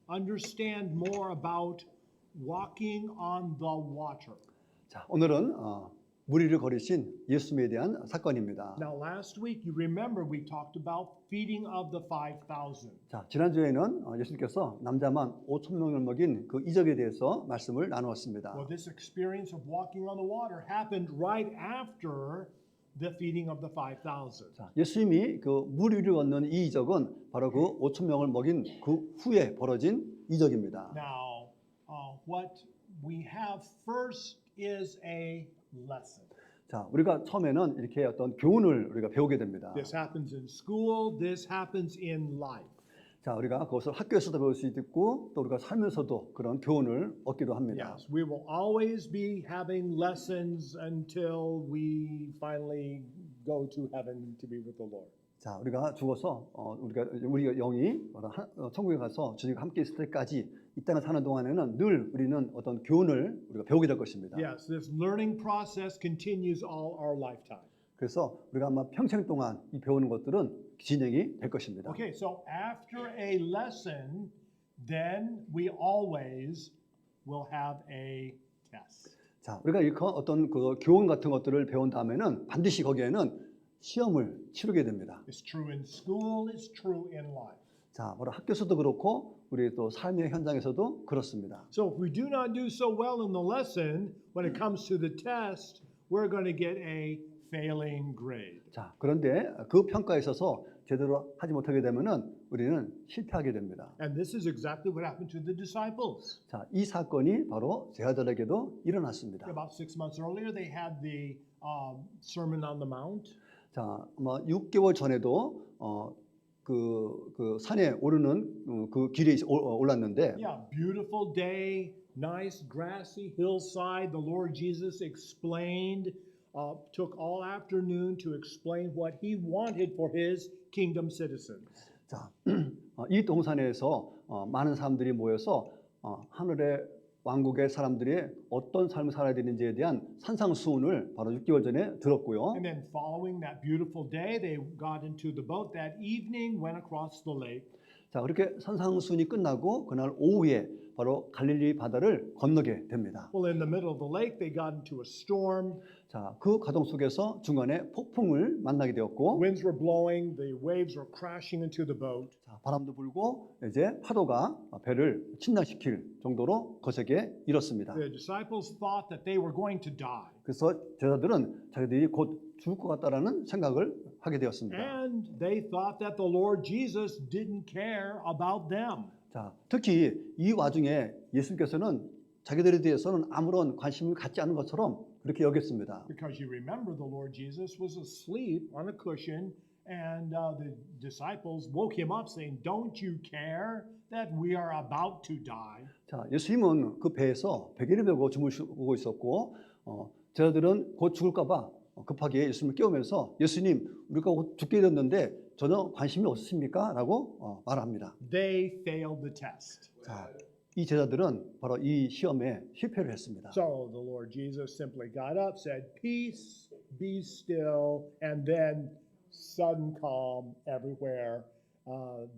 understand more about walking on the water. 자, 오늘은 물 위를 걸으신 예수님에 대한 사건입니다. Now, last week, you remember we talked about feeding of the 5,000. 자, 지난주에는 예수님께서 남자만 5,000명을 먹인 그 이적에 대해서 말씀을 나누었습니다. Well, this experience of walking on the water happened right after the feeding of the 5,000. 자, 예수님이 그 물 위를 걷는 이 이적은 바로 그 5,000명을 먹인 그 후에 벌어진 이적입니다. Now, what we have first is a lesson. 자, 우리가 처음에는 이렇게 어떤 교훈을 우리가 배우게 됩니다. This happens in school, this happens in life. 자, 우리가 그것을 학교에서도 배울 수 있고 또 우리가 살면서도 그런 교훈을 얻기도 합니다. Yes, we will always be having lessons until we finally go to heaven to be with the Lord. 자, 우리가 죽어서 우리 영이 천국에 가서 주님과 함께 있을 때까지 이 땅을 사는 동안에는 늘 우리는 어떤 교훈을 우리가 배우게 될 것입니다. Yes, this learning process continues all our lifetime. 그래서 우리가 아마 평생 동안 이 배우는 것들은 진행이 될 것입니다. Okay, so after a lesson, then we always will have a test. 자, 우리가 어떤 그 교훈 같은 것들을 배운 다음에는 반드시 거기에는 시험을 치르게 됩니다. It's true in school, it's true in life. 자, 바로 학교에서도 그렇고 우리 또 삶의 현장에서도 그렇습니다. So if we do not do so well in the lesson, when it comes to the test, we're going to get a failing grade. 자, 그런데 그 평가에 있어서 제대로 하지 못하게 되면은 우리는 실패하게 됩니다. And this is exactly what happened to the disciples. 자, 이 사건이 바로 제자들에게도 일어났습니다. About 6 months earlier, they had the Sermon on the Mount. 자, 6개월 전에도 그 산에 오르는 그 길에 올랐는데, Yeah, beautiful day, nice grassy hillside. The Lord Jesus explained, took all afternoon to explain what he wanted for his kingdom citizens. 자, 이 동산에서 많은 사람들이 모여서 하늘의 왕국의 사람들이 어떤 삶을 살아야 되는지에 대한 산상수훈을 바로 6개월 전에 들었고요. And then following that beautiful day, they got into the boat that evening, went across the lake. 자, 그렇게 산상수훈이 끝나고 그날 오후에 바로 갈릴리 바다를 건너게 됩니다. Well, in the middle of the lake, they got into a storm. 자, 그 과정 속에서 중간에 폭풍을 만나게 되었고, Winds were blowing, the waves were crashing into the boat. 자, 바람도 불고 이제 파도가 배를 침략시킬 정도로 거세게 일었습니다. The disciples thought that they were going to die. 그래서 제자들은 자기들이 곧 죽을 것 같다라는 생각을 하게 되었습니다. And they thought that the Lord Jesus didn't care about them. 자, 특히 이 와중에 예수님께서는 자기들에 대해서는 아무런 관심을 갖지 않은 것처럼 그렇게 여겼습니다. Because you remember the Lord Jesus was asleep on a cushion and the disciples woke him up saying, "Don't you care that we are about to die?" 자, 예수님은 그 배에서 베개를 메고 주무시고 있었고 제자들은 곧 죽을까 봐 급하게 예수님을 깨우면서 예수님, 우리가 곧 죽게 됐는데 전혀 관심이 없으십니까? 라고 말합니다. They failed the test. 자, 이 제자들은 바로 이 시험에 실패를 했습니다. So the Lord Jesus simply got up, said, "Peace, be still," and then sudden calm everywhere.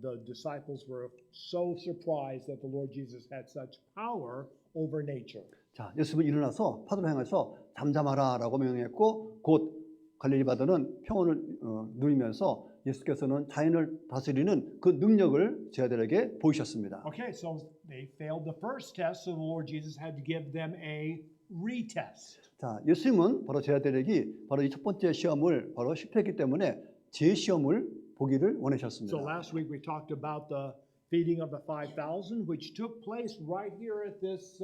The disciples were so surprised that the Lord Jesus had such power over nature. 자, 예수님은 일어나서 파도를 향해서 잠잠하라라고 명령했고 곧 갈릴리 바다는 평온을 누리면서 예수께서는 자연을 다스리는 그 능력을 제자들에게 보이셨습니다. Okay, so they failed the first test, so the Lord Jesus had to give them a retest. 자, 예수님은 바로 제자들에게 바로 이 첫 번째 시험을 바로 실패했기 때문에 재시험을 보기를 원하셨습니다. So last week we talked about the feeding of the 5,000, which took place right here at this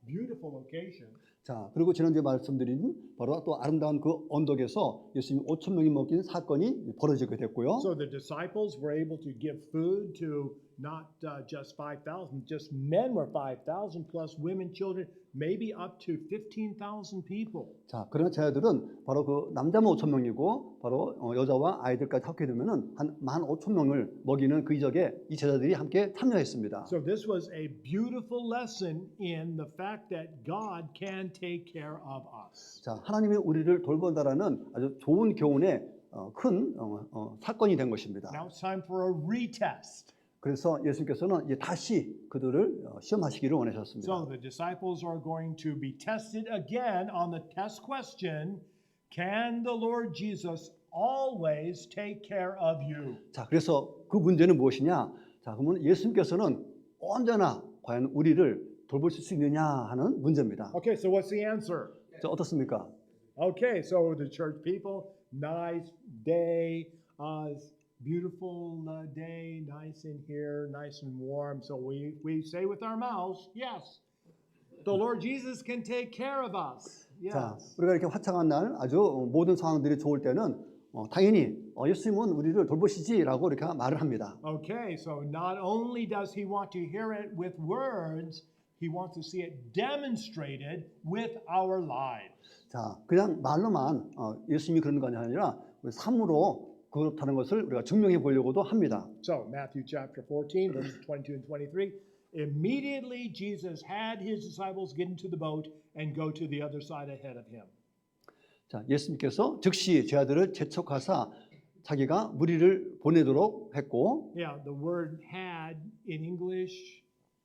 beautiful location. 자, 그리고 지난주에 말씀드린 바로 또 아름다운 그 언덕에서 예수님 5,000명이 먹인 사건이 벌어지게 됐고요. So the disciples were able to give food to not just 5,000, just men were 5,000 plus women, children, maybe up to 15,000 people. 자, 그러나 제자들은 바로 그 남자만 5,000명이고 바로 여자와 아이들까지 합해 두면은 한 15,000명을 먹이는 그 이적에 이 제자들이 함께 참여했습니다. So this was a beautiful lesson in the fact that God can take care of us. 자, 하나님이 우리를 돌본다라는 아주 좋은 교훈의 큰 사건이 된 것입니다. Now it's time for a retest. 그래서 예수님께서는 이제 다시 그들을 시험하시기를 원하셨습니다. So the disciples are going to be tested again on the test question, can the Lord Jesus always take care of you? 자, 그래서 그 문제는 무엇이냐? 자, 그러면 예수님께서는 언제나 과연 우리를 돌보실 수 있느냐 하는 문제입니다. Okay, so what's the answer? 자, 어떻습니까? Okay, so the church people, nice day, beautiful day, nice in here, nice and warm. So we say with our mouths, yes, the Lord Jesus can take care of us. 자, Yes. 우리가 이렇게 화창한 날 아주 모든 상황들이 좋을 때는 당연히 예수님은 우리를 돌보시지라고 이렇게 말을 합니다. Okay, so not only does he want to hear it with words, he wants to see it demonstrated with our lives. 자, 그냥 말로만 예수님이 그런 거 아니라 우리 삶으로 그렇다는 것을 우리가 증명해 보려고도 합니다. So Matthew chapter 14, verses 22 and 23. Immediately Jesus had his disciples get into the boat and go to the other side ahead of him. 자, 예수님께서 즉시 제 아들을 재촉하사 자기가 무리를 보내도록 했고, Yeah, the word had in English,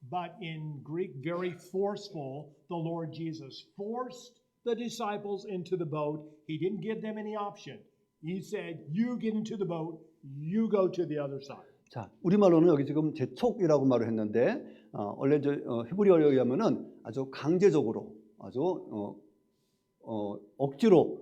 but in Greek, very forceful. The Lord Jesus forced the disciples into the boat. He didn't give them any option. He said, you get into the boat, you go to the other side. 자, 우리말로는 여기 지금 재촉이라고 말을 했는데 원래 히브리어에 의하면은 아주 강제적으로 아주 억지로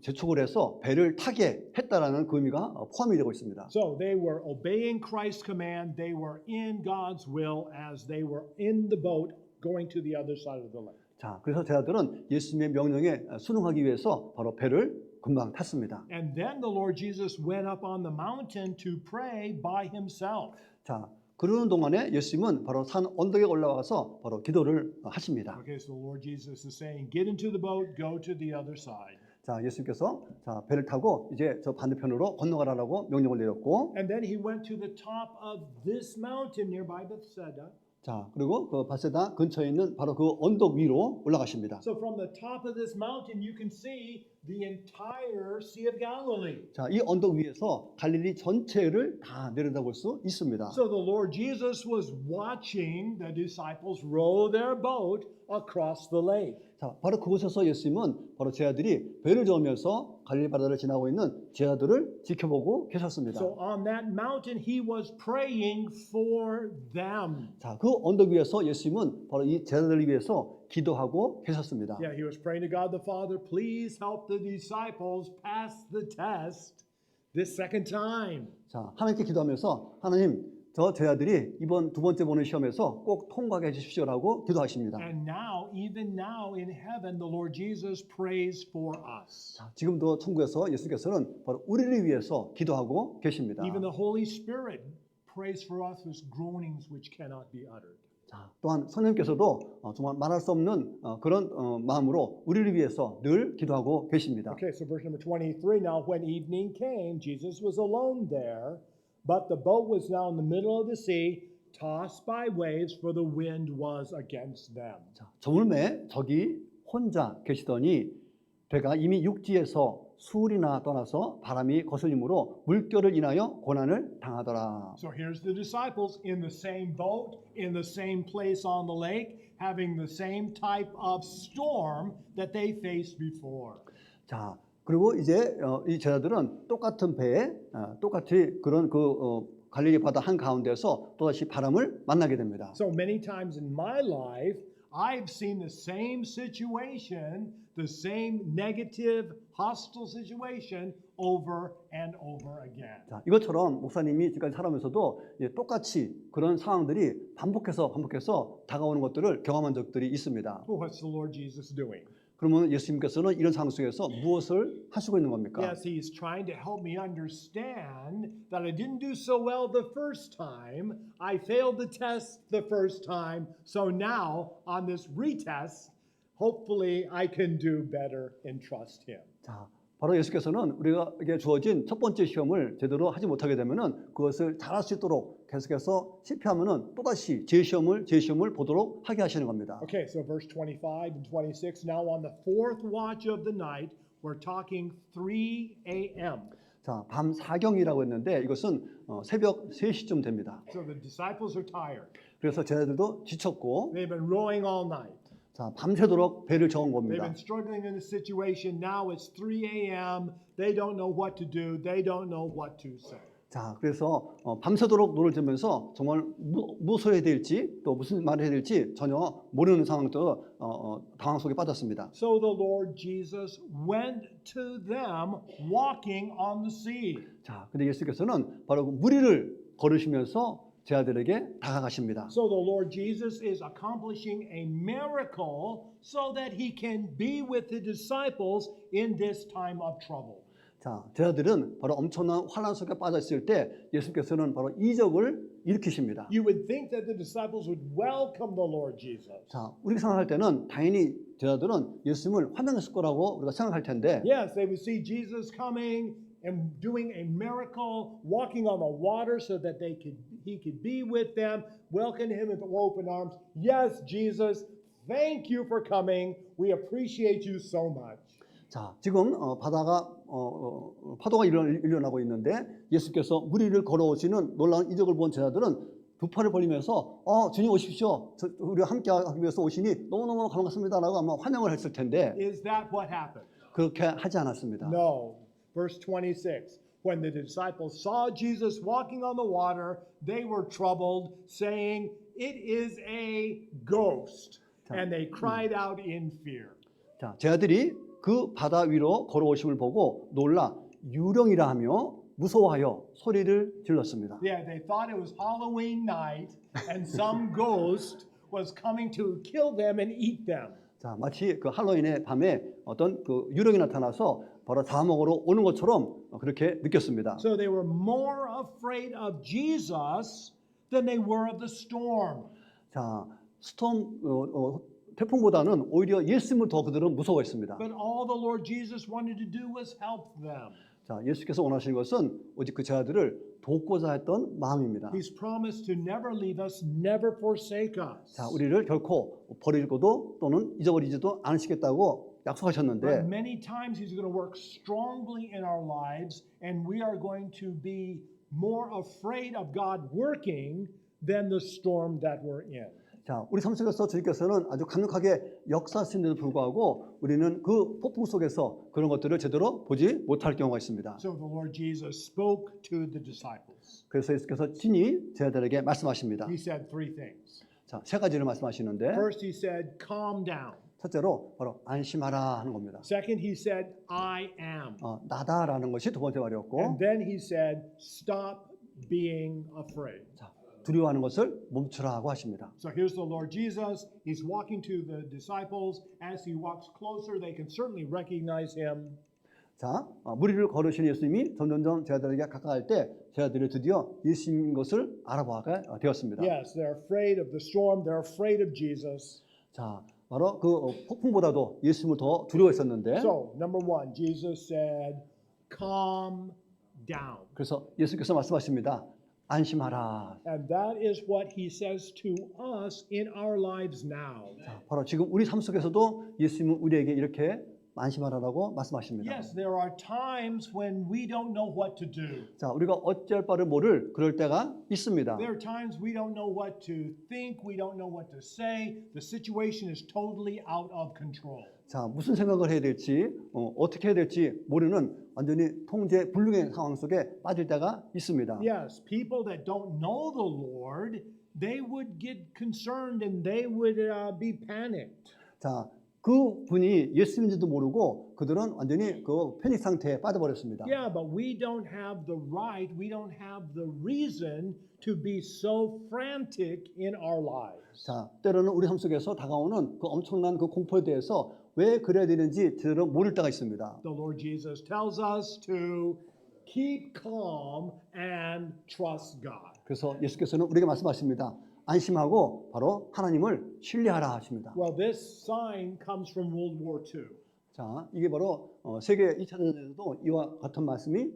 재촉을 해서 배를 타게 했다라는 그 의미가 포함이 되고 있습니다. So they were obeying Christ's command. They were in God's will as they were in the boat going to the other side of the lake. 자, 그래서 제 아들은 예수님의 명령에 순응하기 위해서 바로 배를 금방 탔습니다. And then the Lord Jesus went up on the mountain to pray by himself. 자, 그러는 동안에 예수님은 바로 산 언덕에 올라와서 바로 기도를 하십니다. Okay, so the Lord Jesus is saying, get into the boat, go to the other side. 자, 예수님께서 자, 배를 타고 이제 저 반대편으로 건너가라라고 명령을 내렸고, And then he went to the top of this mountain nearby Bethsaida. 자, 그리고 그 바세다 근처에 있는 바로 그 언덕 위로 올라가십니다. So from the top of this mountain, you can see the entire Sea of Galilee. 자, 이 언덕 위에서 갈릴리 전체를 다 내려다볼 수 있습니다. So the Lord Jesus was watching the disciples row their boat across the lake. 자, 바로 그곳에서 예수님은 바로 제 아들이 배를 저으면서 갈릴리 바다를 지나고 있는 제 아들을 지켜보고 계셨습니다. So on that mountain, he was praying for them. 자, 그 언덕 위에서 예수님은 바로 이 제 아들을 위해서 기도하고 계셨습니다. Yeah, he was praying to God the Father, please help the disciples pass the test this second time. 자, 하나님께 기도하면서 하나님, 저 제 아들이 이번 두 번째 보는 시험에서 꼭 통과하게 해주십시오라고 기도하십니다. And now, even now in heaven, the Lord Jesus prays for us. 자, 지금도 천국에서 예수께서는 바로 우리를 위해서 기도하고 계십니다. Even the Holy Spirit prays for us with groanings which cannot be uttered. 자, 또한 성령께서도 정말 말할 수 없는 그런 마음으로 우리를 위해서 늘 기도하고 계십니다. Okay, so verse number 23. Now, when evening came, Jesus was alone there, but the boat was now in the middle of the sea, tossed by waves, for the wind was against them. 자, 저물매 저기 혼자 계시더니 배가 이미 육지에서 수울이나 떠나서 바람이 거슬림으로 물결을 인하여 고난을 당하더라. So here's the disciples in the same boat, in the same place on the lake, having the same type of storm that they faced before. 자, 그리고 이제 이 제자들은 똑같은 배에 똑같이 그런 갈릴리 바다 한 가운데서 또다시 바람을 만나게 됩니다. So many times in my life, I've seen the same situation, the same negative, hostile situation over and over again. 자, 이것처럼 목사님이 지금까지 살아오면서도 똑같이 그런 상황들이 반복해서 다가오는 것들을 경험한 적들이 있습니다. Well, what's the Lord Jesus doing? 그러면 예수님께서는 이런 상황 속에서 무엇을 하시고 있는 겁니까? Yes, he's trying to help me understand that I didn't do so well the first time. I failed the test the first time. So now on this retest, hopefully I can do better and trust him. 자, 바로 예수께서는 우리에게 주어진 첫 번째 시험을 제대로 하지 못하게 되면은 그것을 잘할 수 있도록 계속해서 실패하면은 또다시 제 시험을 보도록 하게 하시는 겁니다. Okay, so verse 25 and 26. Now on the fourth watch of the night, we're talking 3 a.m. 자, 밤 사경이라고 했는데 이것은 새벽 3시쯤 됩니다. So the disciples are tired. 그래서 제자들도 지쳤고 They've been rowing all night. 자, 밤새도록 배를 저은 They've 겁니다. been struggling in this situation. Now it's 3 a.m. They don't know what to do. They don't know what to say. 자, 그래서 밤새도록 노를 지면서 정말 무엇을 해야 될지 또 무슨 말을 해야 될지 전혀 모르는 상황도 당황 속에 빠졌습니다. So the Lord Jesus went to them walking on the sea. 자, 근데 예수께서는 바로 그 무리를 걸으시면서 제자들에게 다가가십니다. So the Lord Jesus is accomplishing a miracle so that he can be with the disciples in this time of trouble. 자, 제자들은 바로 엄청난 환란 속에 빠져 있을 때 예수께서는 바로 이적을 일으키십니다. You would think that the disciples would welcome the Lord Jesus. 자, 우리가 생각할 때는 당연히 제자들은 예수님을 환영했을 거라고 우리가 생각할 텐데 Yes, they would see Jesus coming and doing a miracle, walking on the water so that he could be with them, welcome him with open arms. Yes, Jesus, thank you for coming. We appreciate you so much. 자, 지금 파도가 일어나고 있는데 예수께서 무리를 걸어오시는 놀라운 이적을 본 제자들은 두 팔을 벌리면서 주님 오십시오. 우리와 함께 하기 위해서 오시니 너무너무 반갑습니다라고 아마 환영을 했을 텐데 Is that what happened? 그렇게 하지 않았습니다. No. Verse 26. When the disciples saw Jesus walking on the water, they were troubled, saying, "It is a ghost." And they cried out in fear. 자, 제자들이 그 바다 위로 걸어오심을 보고 놀라 유령이라 하며 무서워하여 소리를 질렀습니다. Yeah, they thought it was Halloween night and some ghost was coming to kill them and eat them. 자, 마치 그 할로윈의 밤에 어떤 그 유령이 나타나서 바로 잡아먹으러 오는 것처럼 그렇게 느꼈습니다. So they were more afraid of Jesus than they were of the storm. 자, 태풍보다는 오히려 예수님을 더 그들은 무서워했습니다. But all the Lord Jesus wanted to do was help them. 자, 예수께서 원하시는 것은 오직 그 제자들을 돕고자 했던 마음입니다. He's promised to never leave us, never forsake us. 자, 우리를 결코 버리고도 또는 잊어버리지도 않으시겠다고 약속하셨는데 But many times He's going to work strongly in our lives, and we are going to be more afraid of God working than the storm that we're in. 자, 우리 삶 속에서 주님께서는 아주 강력하게 역사하시는데도 불구하고 우리는 그 폭풍 속에서 그런 것들을 제대로 보지 못할 경우가 있습니다. So the Lord Jesus spoke to the disciples. 그래서 예수께서 친히 제자들에게 말씀하십니다. He said three things. 자, 세 가지를 말씀하시는데 First, He said, "Calm down." 첫째로 바로 안심하라 하는 겁니다. Second, He said, "I am." 나다라는 것이 두 번째 말이었고 And then He said, "Stop being afraid." 자, 두려워하는 것을 멈추라고 하십니다. So here's the Lord Jesus. He's walking to the disciples. As He walks closer, they can certainly recognize Him. 자, 무리를 걸으신 예수님이 점점점 제자들에게 가까워할 때 제자들이 드디어 예수님인 것을 알아보게 되었습니다. Yes, they're afraid of the storm. They're afraid of Jesus. 자, 바로 그 폭풍보다도 예수님을 더 두려워했었는데 So, number one, Jesus said, "Calm down." 그래서 예수께서 말씀하십니다. 안심하라. And that is what He says to us in our lives now. 자, 바로 지금 우리 삶 속에서도 예수님은 우리에게 이렇게 안심하라라고 말씀하십니다. Yes, there are times when we don't know what to do. 자, 우리가 어찌할 바를 모를 그럴 때가 있습니다. There are times we don't know what to think, we don't know what to say. The situation is totally out of control. 자, 무슨 생각을 해야 될지, 어떻게 해야 될지 모르는 완전히 통제 불능의 상황 속에 빠질 때가 있습니다. Yes, people that don't know the Lord, they would get concerned and they would be panicked. 자, 그 분이 예수님인지도 모르고 그들은 완전히 그 패닉 상태에 빠져버렸습니다. Yeah, but we don't have the right, we don't have the reason to be so frantic in our lives. 자, 때로는 우리 삶 속에서 다가오는 그 엄청난 그 공포에 대해서 왜 그래야 되는지 제대로 모를 때가 있습니다. The Lord Jesus tells us to keep calm and trust God. 그래서 예수께서는 우리에게 말씀하십니다. 안심하고 바로 하나님을 신뢰하라 하십니다. Well, this sign comes from World War II. 자, 이게 바로 세계 2차 대전에서도 이와 같은 말씀이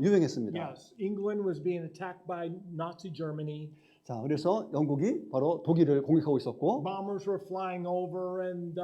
유행했습니다. Yes, England was being attacked by Nazi Germany. 자, 그래서 영국이 바로 독일을 공격하고 있었고, Bombers were flying over and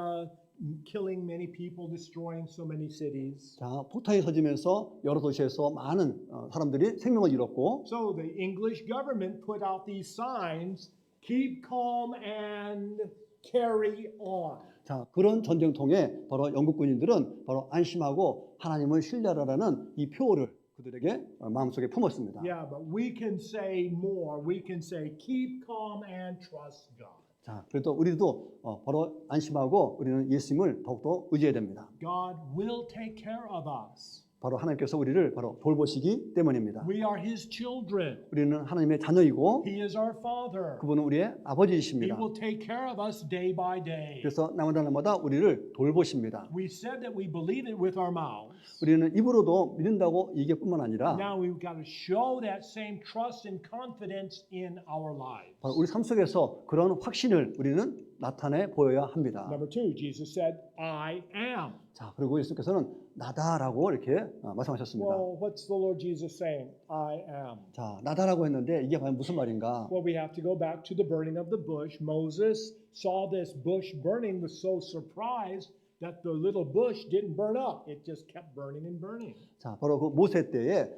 killing many people, destroying so many cities. 자, 폭탄이 터지면서 여러 도시에서 많은 사람들이 생명을 잃었고, So the English government put out these signs, keep calm and carry on. 자, 그런 전쟁통에 바로 영국 군인들은 바로 안심하고 하나님을 신뢰하라는 이 표어를 그들에게 마음속에 품었습니다. Yeah, but we can say more. We can say keep calm and trust God. 자, 그래도 우리도 바로 안심하고 우리는 예수님을 더욱더 의지해야 됩니다. God will take care of us. 바로 하나님께서 우리를 바로 돌보시기 때문입니다. We are His children. 우리는 하나님의 자녀이고 He is our Father. 그분은 우리의 He 아버지이십니다. will take care of us day by day. 그래서 날마다 날마다 우리를 돌보십니다. We said that we believe it with our mouths. 우리는 입으로도 믿는다고 얘기뿐만 아니라 Now we've got to show that same trust and confidence in our lives. 바로 우리 삶 속에서 그런 확신을 우리는 나타내 보여야 합니다. Number two, Jesus said, I am. 자, 그리고 예수께서는 나다라고 이렇게 말씀하셨습니다. Well, what's the Lord Jesus saying? I am. 자, 나다라고 했는데 이게 과연 무슨 말인가? Well, we have to go back to the burning of the bush. Moses saw this bush burning, was so surprised that the little bush didn't burn up. It just kept burning and burning. 자, 바로 그 모세 때에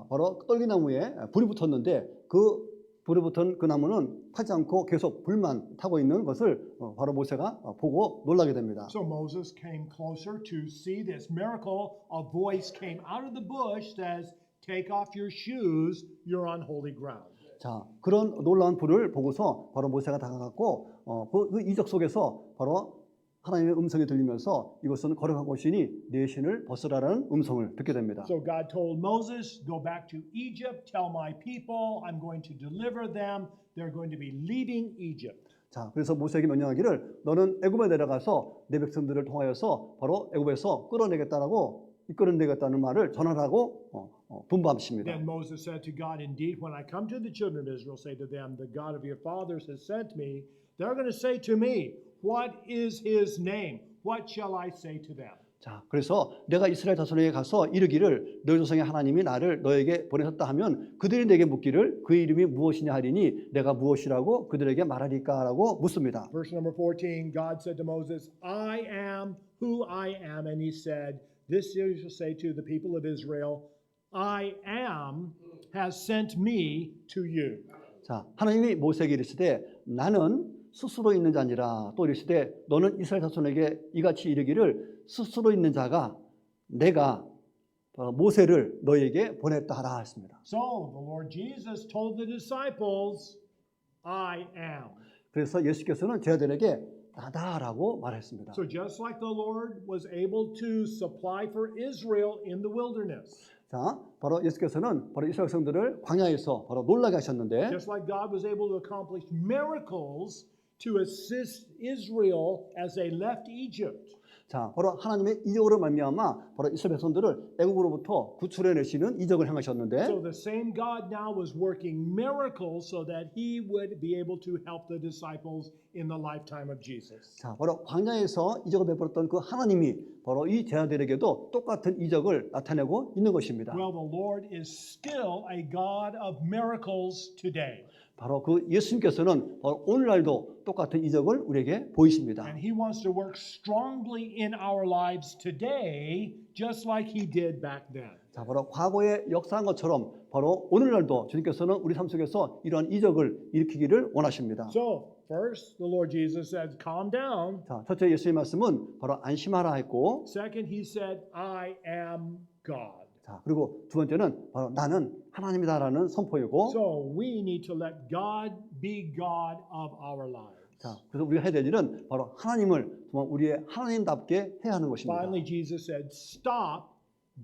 바로 떨기나무에 불이 붙었는데 그 불이 붙은 그 나무는 타지 않고 계속 불만 타고 있는 것을 바로 모세가 보고 놀라게 됩니다. So Moses came closer to see this miracle. A voice came out of the bush, says, "Take off your shoes. You're on holy ground." 자, 그런 놀라운 불을 보고서 바로 모세가 다가갔고 그 이적 속에서 바로 하나님의 음성이 들리면서 이것은 거룩한 곳이니 네 신을 벗으라라는 음성을 듣게 됩니다. So God told Moses, "Go back to Egypt. Tell my people, I'm going to deliver them. They're going to be leaving Egypt." 자, 그래서 모세에게 명령하기를 너는 애굽에 내려가서 내 백성들을 통하여서 바로 애굽에서 끌어내겠다라고 이끌어내겠다는 말을 전하라고 분부하십니다. Then Moses said to God, "Indeed, when I come to the children of Israel, say to them, the God of your fathers has sent me. They're going to say to me, what is his name? What shall I say to them?" 자, 그래서 내가 이스라엘 자손에게 가서 이르기를 너희 조상의 하나님이 나를 너에게 보내셨다 하면 그들이 내게 묻기를 그의 이름이 무엇이냐 하리니 내가 무엇이라고 그들에게 말하리까라고 묻습니다. Verse number 14, God said to Moses, "I am who I am." And he said, "This you shall say to the people of Israel, I am has sent me to you." 자, 하나님이 모세에게 이르시되 나는 스스로 있는 자니라 또 이르시되 너는 이스라엘 자손에게 이같이 이르기를 스스로 있는 자가 내가 모세를 너희에게 보냈다 하라 했습니다. So the Lord Jesus told the disciples, "I am." 그래서 예수께서는 제자들에게 나다라고 말했습니다. So just like the Lord was able to supply for Israel in the wilderness, 자, 바로 예수께서는 바로 이스라엘 백성들을 광야에서 바로 놀라게 하셨는데 just like God was able to accomplish miracles to assist Israel as they left Egypt, 자, 바로 하나님의 이적으로 말미암아 바로 이스라엘 백성들을 애국으로부터 구출해 내시는 이적을 행하셨는데 so the same God now was working miracles so that he would be able to help the disciples in the lifetime of Jesus. 자, 바로 광야에서 이적을 베풀었던 그 하나님이 바로 이 제자들에게도 똑같은 이적을 나타내고 있는 것입니다. Well, the Lord is still a God of miracles today. 바로 그 예수님께서는 바로 오늘날도 똑같은 이적을 우리에게 보이십니다. And he wants to work strongly in our lives today, just like he did back then. 자, 바로 과거에 역사한 것처럼 바로 오늘날도 주님께서는 우리 삶 속에서 이러한 이적을 일으키기를 원하십니다. So, first, the Lord Jesus said, "Calm down." 자, 첫째 예수의 말씀은 바로 안심하라 했고, Second, he said, "I am God." 자, 그리고 두 번째는 바로 나는 하나님이다라는 선포이고, So, we need to let God be God of our lives. 자, 그래서 우리가 해야 될 일은 바로 하나님을 정말 우리의 하나님답게 해야 하는 것입니다. Finally, Jesus said, "Stop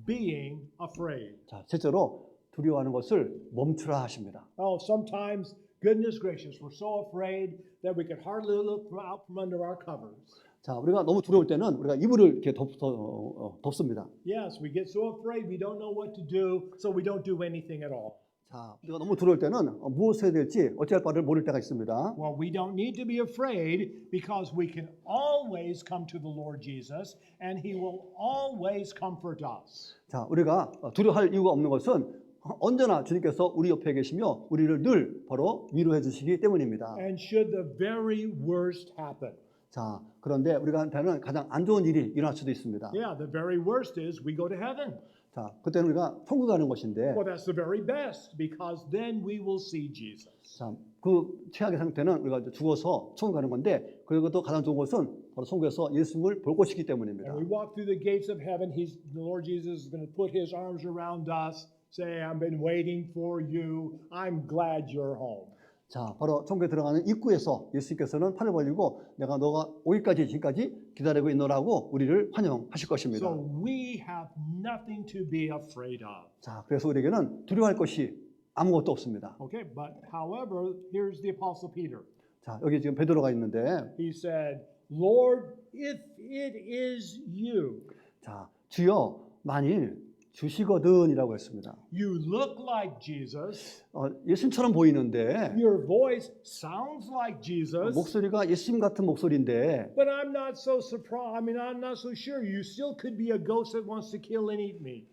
being afraid." 자, 실제로 두려워하는 것을 멈추라 하십니다. Oh, sometimes, goodness gracious, we're so afraid that we could hardly look out from under our covers. 자, 우리가 너무 두려울 때는 우리가 이불을 이렇게 덮습니다. Yes, we get so afraid we don't know what to do, so we don't do anything at all. 자, 우리가 너무 두려울 때는 무엇을 해야 될지 어찌할 바를 모를 때가 있습니다. Well, we don't need to be afraid because we can always come to the Lord Jesus and he will always comfort us. 자, 우리가 두려워할 이유가 없는 것은 언제나 주님께서 우리 옆에 계시며 우리를 늘 바로 위로해 주시기 때문입니다. And should the very worst happen, 자, 그런데 우리한테는 가장 안 좋은 일이 일어날 수도 있습니다. Yeah, the very worst is we go to heaven. 자, 그때는 우리가 천국 가는 것인데, Well, that's the very best because then we will see Jesus. 자, 그 최악의 상태는 우리가 이제 죽어서 천국 가는 건데, 그리고 가장 좋은 것은 바로 천국에서 예수님을 볼 것이기 때문입니다. And we walk through the gates of heaven. The Lord Jesus is going to put his arms around us, say, I've been waiting for you. I'm glad you're home. 자, 바로 천국에 들어가는 입구에서 예수님께서는 팔을 벌리고 내가 너가 오기까지 지금까지 기다리고 있노라고 우리를 환영하실 것입니다. So we have nothing to be afraid of. 자, 그래서 우리에게는 두려워할 것이 아무것도 없습니다. Okay, but however, here's the Apostle Peter. 자, 여기 지금 베드로가 있는데, He said, Lord, if it is you, 자, 주여 만일 주시거든이라고 했습니다. you look like Jesus, 예수님처럼 보이는데 your voice sounds like Jesus, 목소리가 예수님 같은 목소리인데, but I'm not so surprised. I mean, I'm not so sure. You still could be a ghost that wants to kill and eat me.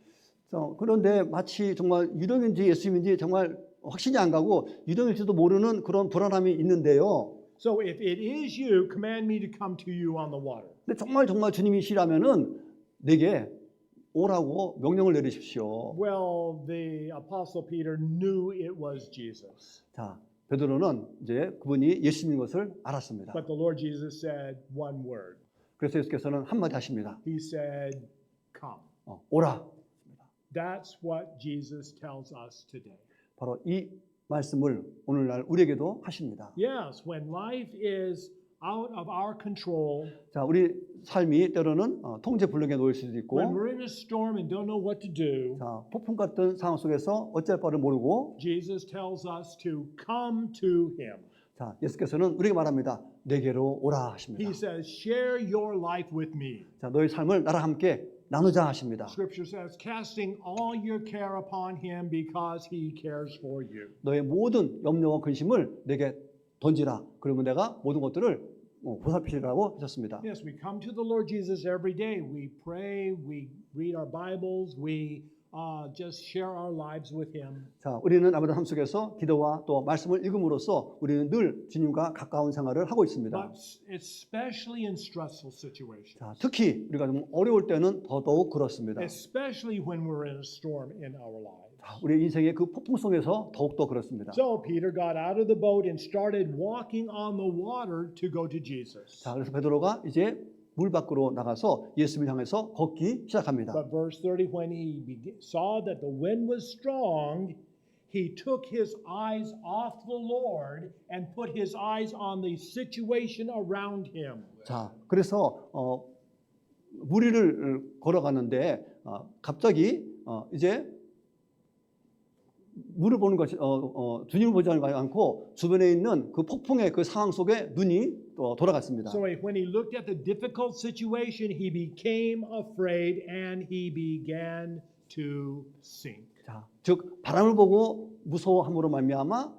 그런데 마치 정말 유령인지 예수님인지 정말 확신이 안 가고 유령일지도 모르는 그런 불안함이 있는데요. So if it is you, command me to come to you on the water. 근데 정말 주님이시라면은 내게 오라고 명령을 내리십시오. Well, the Apostle Peter knew it was Jesus. 자, 베드로는 이제 그분이 예수님인 것을 알았습니다. But the Lord Jesus said one word. 그래서 예수께서는 한마디 하십니다. He said, come. 오라. That's what Jesus tells us today. 바로 이 말씀을 오늘날 우리에게도 하십니다. Yes, when life is out of our control, 자, 우리 삶이 때로는 통제 불능에 놓일 수도 있고, when we're in a storm and don't know what to do, 자, 폭풍 같은 상황 속에서 어찌할 바를 모르고, Jesus tells us to come to him. 자, 예수께서는 우리에게 말합니다. 내게로 오라 하십니다. He says, share your life with me. 자, 너의 삶을 나랑 함께 나누자 하십니다. Scripture says, casting all your care upon him because he cares for you. 너의 모든 염려와 근심을 내게 던지라. 그러면 내가 모든 것들을 보살피라고 하셨습니다. Yes, we come to the Lord Jesus every day. We pray, we read our Bibles, we just share our lives with him. 자, 우리는 아무런 삶 속에서 기도와 또 말씀을 읽음으로써 우리는 늘 주님과 가까운 생활을 하고 있습니다. But especially in stressful situations. 자, 특히 우리가 좀 어려울 때는 더더욱 그렇습니다. Especially when we're in a storm in our lives. 우리 인생의 그 폭풍 속에서 더욱더 그렇습니다. So Peter got out of the boat and started walking on the water to go to Jesus. 자, 그래서 베드로가 이제 물 밖으로 나가서 예수님을 향해서 걷기 시작합니다. But verse 30, when he saw that the wind was strong, he took his eyes off the Lord and put his eyes on the situation around him. 자, 그래서 물 위를 걸어가는데 갑자기 이제 물을 보는 것이 주님을 보지 않고 주변에 있는 그 폭풍의 그 상황 속에 눈이 돌아갔습니다. So when he looked at the difficult situation, he became afraid and he began to sink. 자, 즉 바람을 보고 무서워함으로 말미암아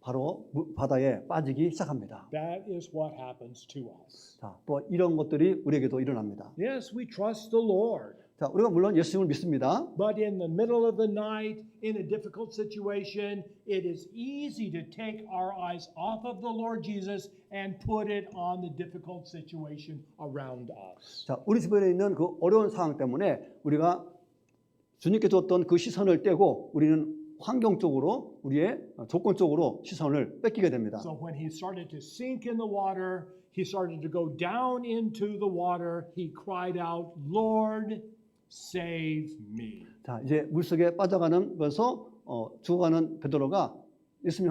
바로 바다에 빠지기 시작합니다. That is what happens to us. 자, 또 이런 것들이 우리에게도 일어납니다. Yes, we trust the Lord. 자, 우리가 물론 예수님을 믿습니다. But in the middle of the night, in a difficult situation, it is easy to take our eyes off of the Lord Jesus and put it on the difficult situation around us. 자, 우리 주변에 있는 그 어려운 상황 때문에 우리가 주님께 줬던 그 시선을 떼고 우리는 환경적으로 우리의 조건적으로 시선을 뺏기게 됩니다. So when he started to sink in the water, he started to go down into the water. He cried out, "Lord, save me." 자, 이제 물속에 빠져가면서 죽어가는 베드로가 예수님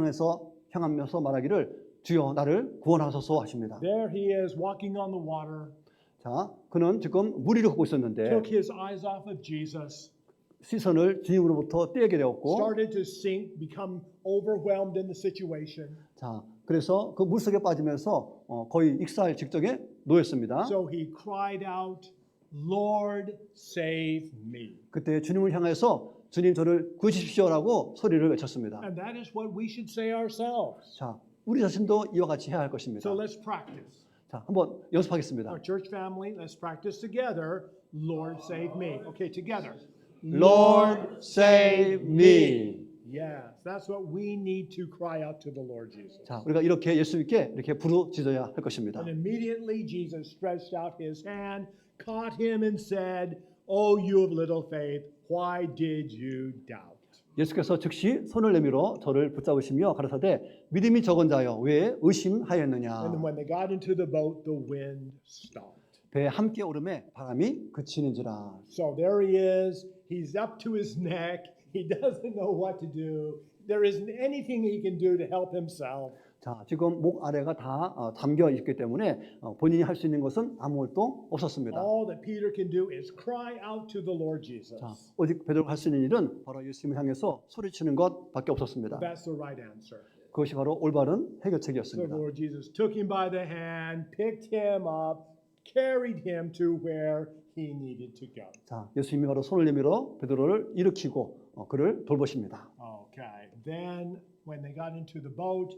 향하면서 말하기를 주여 나를 구원하소서 하십니다. There he is walking on the water. 자, 그는 지금 물 위를 걷고 있었는데 Took his eyes off of Jesus. 시선을 주님으로부터 떼게 되었고, Started to sink, become overwhelmed in the situation. 자, 그래서 그 물속에 빠지면서 거의 익사할 직전에 놓였습니다. So he cried out, "Lord, save me." 그때 주님을 향해서 주님 저를 구해주십시오라고 소리를 외쳤습니다. And that is what we should say ourselves. 자, 우리 자신도 이와 같이 해야 할 것입니다. So let's practice. 자, 한번 연습하겠습니다. Our church family, let's practice together. Lord, save me. Okay, together. Lord, save me. Yes, that's what we need to cry out to the Lord Jesus. 자, 우리가 이렇게 예수님께 이렇게 부르짖어야 할 것입니다. And immediately Jesus stretched out his hand, caught him, and said, "Oh, you of little faith, why did you doubt?" 예수께서 즉시 손을 내밀어 저를 붙잡으시며 가라사대 믿음이 적은 자여 왜 의심하였느냐. And then when they got into the boat, the wind stopped. 배에 함께 오름에 바람이 그치는지라. So there he is. He's up to his neck. He doesn't know what to do. There isn't anything he can do to help himself. 자, 지금 목 아래가 다 잠겨 있기 때문에 본인이 할 수 있는 것은 아무것도 없었습니다. All that Peter can do is cry out to the Lord Jesus. 자, 오직 베드로가 할 수 있는 일은 바로 예수님을 향해서 소리치는 것밖에 없었습니다. That's the right answer. 그것이 바로 올바른 So 해결책이었습니다. the Lord Jesus took him by the hand, picked him up, carried him to where he needed to go. 자, 예수님이 바로 손을 내밀어 베드로를 일으키고 그를 돌보십니다. Okay. Then when they got into the boat,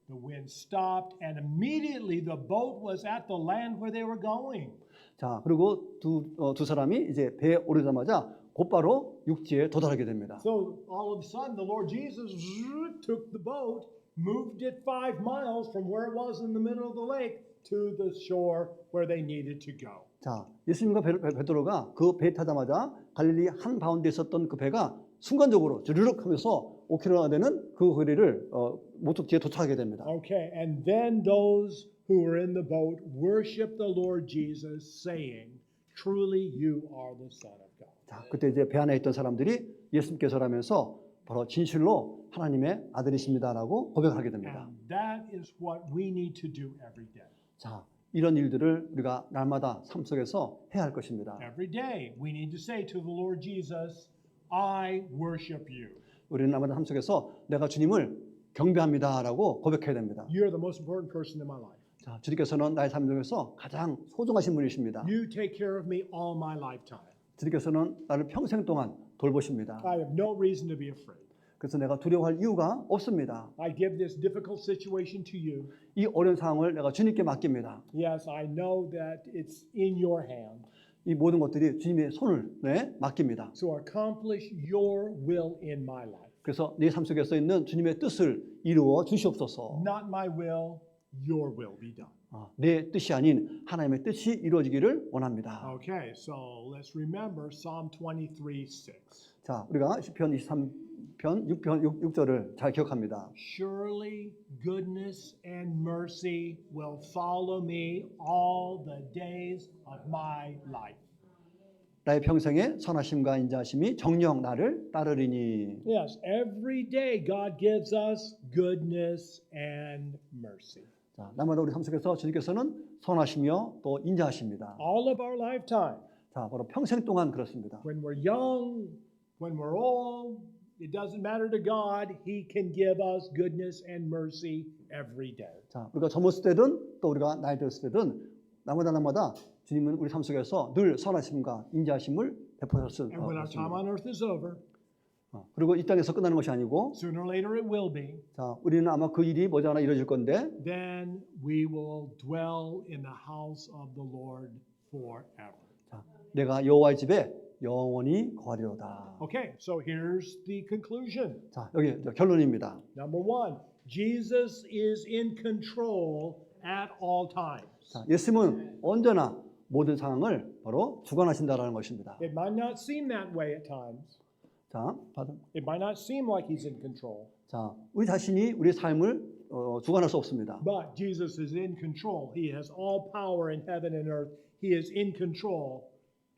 the wind stopped, and immediately the boat was at the land where they were going. 자, 그리고 두 사람이 이제 배에 오르자마자 곧바로 육지에 도달하게 됩니다. So all of a sudden, the Lord Jesus took the boat, moved it 5 miles from where it was in the middle of the lake to the shore where they needed to go. 자, 예수님과 베드로가 그 배에 타자마자 갈릴리 한 가운데 있었던 그 배가 순간적으로 주르륵 하면서 5km나 되는 그 거리를 목적지에 도착하게 됩니다. Okay, and then those who were in the boat worshiped the Lord Jesus, saying, "Truly you are the Son of God." 자, 그때 이제 배 안에 있던 사람들이 예수님께서라면서 바로 진실로 하나님의 아들이십니다라고 고백하게 됩니다. And that is what we need to do every day. 자, 이런 일들을 우리가 날마다 삶 속에서 해야 할 것입니다. Every day we need to say to the Lord Jesus, "I worship you. 우리는 날마다 삶 속에서 내가 주님을 경배합니다라고 고백해야 됩니다. You're the most important person in my life. 자, 주님께서는 나의 삶 중에서 가장 소중하신 분이십니다. You take care of me all my lifetime. 주님께서는 나를 평생 동안 돌보십니다. I have no reason to be afraid. 그래서 내가 두려워할 이유가 없습니다. I give this difficult situation to you. 이 어려운 상황을 내가 주님께 맡깁니다. Yes, I know that it's in your hand. 이 모든 것들이 주님의 손을 맡깁니다. So accomplish your will in my life. 그래서 내 삶 속에 서 있는 주님의 뜻을 이루어 주시옵소서. Not my will, your will be done. 내 뜻이 아닌 하나님의 뜻이 이루어지기를 원합니다. Okay, so let's remember Psalm 23:6. 자, 우리가 시편 23편 6절을 잘 기억합니다. Surely goodness and mercy will follow me all the days of my life. 나의 평생에 선하심과 인자하심이 정녕 나를 따르리니. Yes, every day God gives us goodness and mercy. 자, 날마다 우리 삶 속에서 주님께서는 선하시며 또 인자하십니다. All of our lifetime. 자, 바로 평생 동안 그렇습니다. When we're young, when we're old, it doesn't matter to God. He can give us goodness and mercy every day. 자, 우리가 젊었을 때든 또 우리가 나이 들었을 때든 날마다 주님은 우리 삶 속에서 늘 선하심과 인자하심을 베푸셨습니다. And when our time on earth is over, 그리고 이 땅에서 끝나는 것이 아니고 sooner or later it will be, 자, 우리는 아마 그 일이 머지않아 이루어질 건데 then we will dwell in the house of the Lord forever. 자, 내가 여호와의 집에 영원히 거하리로다. Okay, so here's the conclusion. 자, 여기 결론입니다. Number 1, Jesus is in control at all times. 자, 예수님은 언제나 모든 상황을 바로 주관하신다라는 것입니다. It might not seem that way at times. 자, It might not seem like he's in control. 자, 우리 자신이 우리 삶을 주관할 수 없습니다. But Jesus is in control. He has all power in heaven and earth. He is in control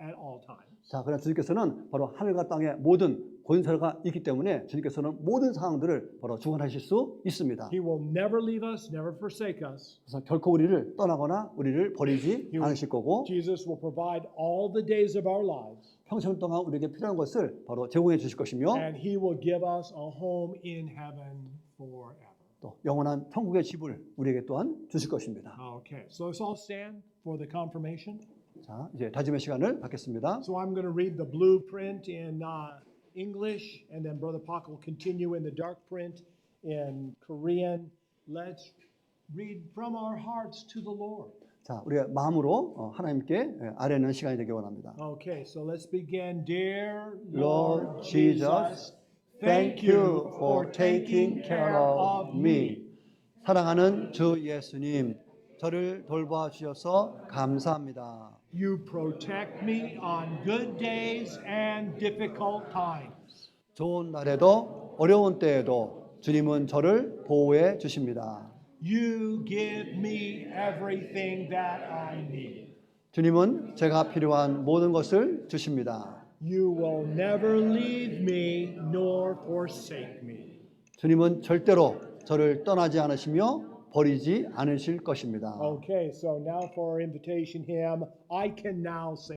at all times. 자, 그러나 주님께서는 바로 하늘과 땅의 모든 권세가 있기 때문에 주님께서는 모든 상황들을 바로 주관하실 수 있습니다. He will never leave us, never forsake us. 그래서 결코 우리를 떠나거나 우리를 버리지 않으실 거고 Jesus will provide all the days of our lives. 평생 동안 우리에게 필요한 것을 바로 제공해 주실 것이며 And he will give us a home in heaven forever. 또 영원한 천국의 집을 우리에게 또한 주실 것입니다. Okay, so let's all stand for the confirmation. 자, 이제 다짐의 시간을 갖겠습니다. So I'm going to read the blueprint in English, and then Brother Pak will continue in the dark print in Korean. Let's read from our hearts to the Lord. 자, 우리가 마음으로 하나님께 아뢰는 시간이 되기 원합니다. Okay, so let's begin. Dear Lord Lord Jesus, Jesus, Thank you for taking care of me. 사랑하는 주 예수님, 저를 돌봐 주셔서 감사합니다. You protect me on good days and difficult times. 좋은 날에도 어려운 때에도 주님은 저를 보호해 주십니다. You give me everything that I need. 주님은 제가 필요한 모든 것을 주십니다. You will never leave me nor forsake me. 주님은 절대로 저를 떠나지 않으시며 버리지 않으실 것입니다. Okay, so now for our invitation hymn, I can now sing.